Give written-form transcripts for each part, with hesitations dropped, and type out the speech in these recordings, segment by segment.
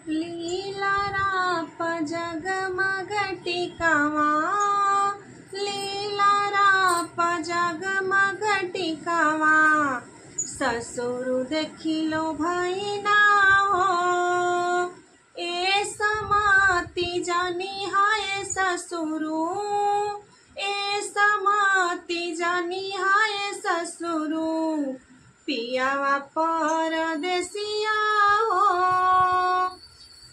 लीला राप जगमग टिकावा, लीला राप जगमग टिकावा। ससुर देखिलो भैना हो, ए समाती जानी हाय ससुरु, ए समाती जानी हाय ससुरु। पियावा परदेसिया हो,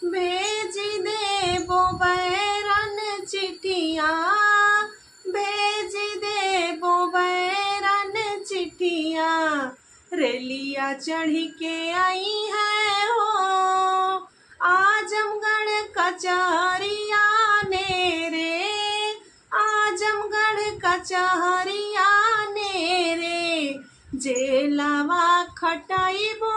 भेज देबो बैरन चिठिया, भेज देबो बैरन चिठिया। रेलिया चढ़ी के आई है हो, आजमगढ़ कचहरिया ने रे, आजमगढ़ कचहरिया ने रे। जेलावा खटाइबो,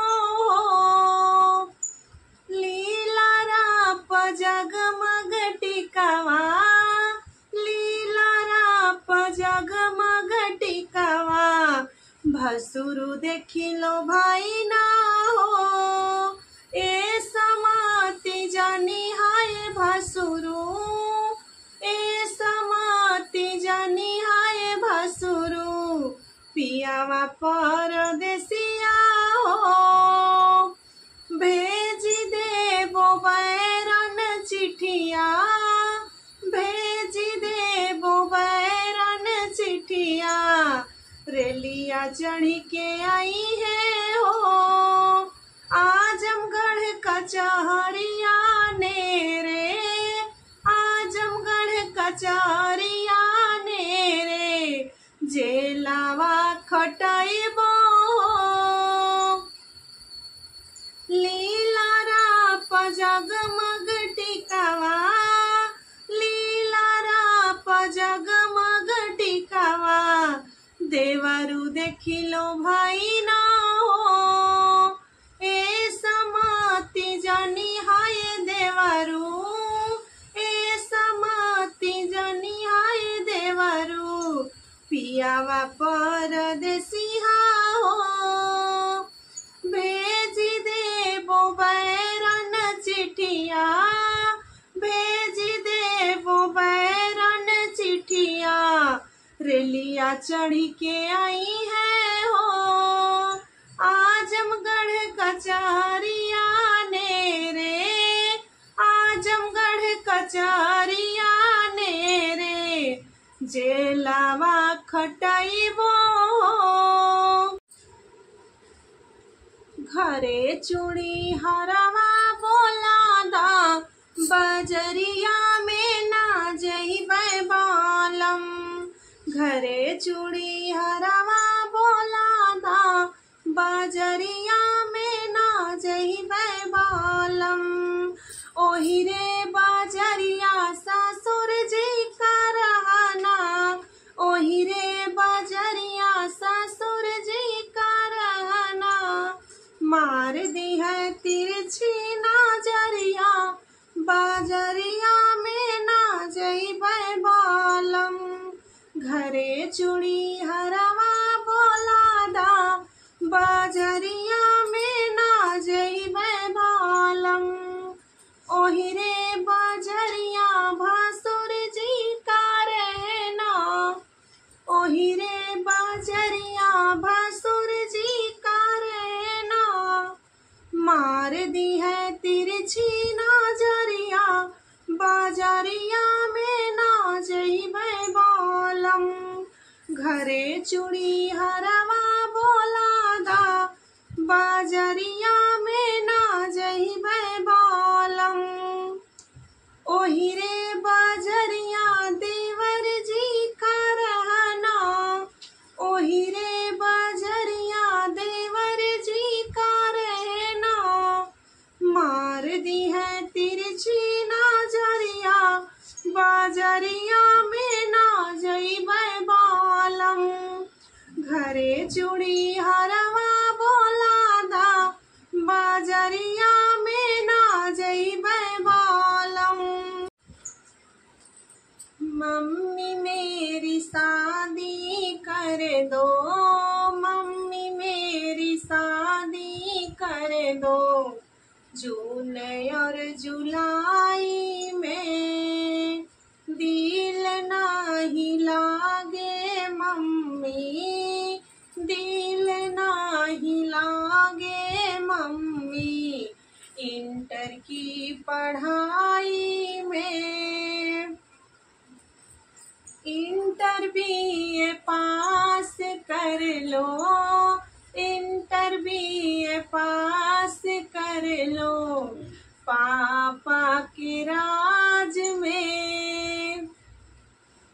लीला राप जगमग टिकावा, लीला राप जगमग टिकावा। भसुरु देखिलो भाईना हो, ए समाती जानी हाय भसुरु, ए समाती जानी हाय भसुरु। पियावा परदेसिया हो, भेज देबो बैरन चिठिया, भेज देबो बैरन चिठिया। रेलिया चढ़ी के आई है हो, आजमगढ़ कचहरिया ने रे, आजमगढ़ कचहरिया ने रे। जेलावा खटाइबो, लीला राप जगमग टिकावा, लीला राप जगमग टिकावा। देवरु देखिलो भाईना हो, ए समाती जानी हाय देवरु, ए समाती जानी हाय देवरु। पियावा परदेसिया हो, भेज देबो बैरन चिठिया, भेज देबो बैरन चिठिया। रेलिया चढ़ी के आई है हो, आजमगढ़ कचहरिया ने रे, आजमगढ़ कचहरिया ने रे। जेलावा खटाइबो, घरे चूड़ी हरवा बोला दा, बजरिया में ना जइबै बालम। घरे चूड़ी हरवा बोला दा, बजरिया में ना जइबै बालम। ओही रे बजरिया ससुर जी का रहना, ओही रे बजरिया ससुर जी का रहना। मार दी है तिरछी नजरिया, बजरिया में ना जइबै बालम। घरे चूड़ी हरवा बोला दा, बजरिया में ना जइबै बालम। ओही रे बजरिया भसुर जी का रहना, ओही रे बजरिया भसुर जी का रहना। मार दी है तिरछी नजरिया, बजरिया में ना जइबै बालम। घरे चूड़ी हरवा बोला दा, बजरिया में ना जइबै बालम। ओही रे बजरिया देवर जी का रहना, ओही रे बजरिया देवर जी का रहना। मार दी है तिरछी नजरिया, बजरिया में ना जइबै बालम। घरे चूड़ी हरवा बोला दा, बजरिया में ना जइबै बालम। मम्मी मेरी शादी कर दो, मम्मी मेरी शादी कर दो। जून जून और जुलाई में दिल नाही लागे मम्मी, दिल नाही लागे मम्मी, इंटर की पढ़ाई में। इंटर बीए पास कर लो, इंटर बीए पास कर लो, पापा के राज में।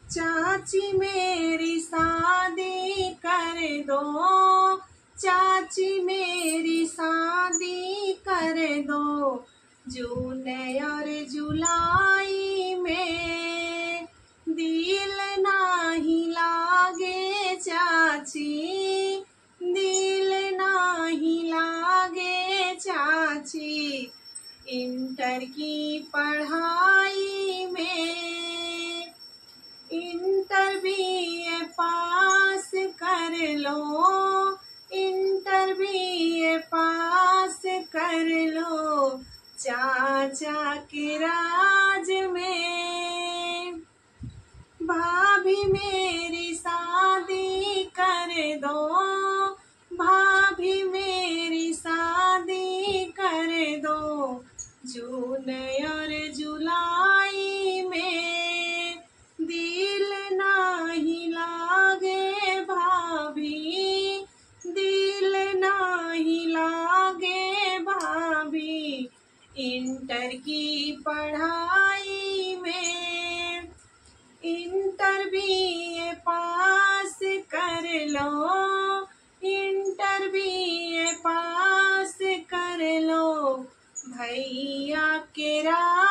चाची मेरी शादी कर दो, चाची मेरी शादी कर दो, जून और जुलाई में दिल नाही लागे चाची, दिल नाही लागे चाची, इंटर की पढ़ाई में। इंटर बीए पास कर लो, इंटर बीए पास कर लो, चाचा के राज में। भाभी मेरी शादी कर दो, भाभी मेरी शादी कर दो, जून और जुलाई में दिल नाही लागे भाभी, दिल नाही लागे भाभी, इंटर की पढ़ाई में। इंटर बीए पास कर लो, इंटर बीए पास कर लो, भैया के राज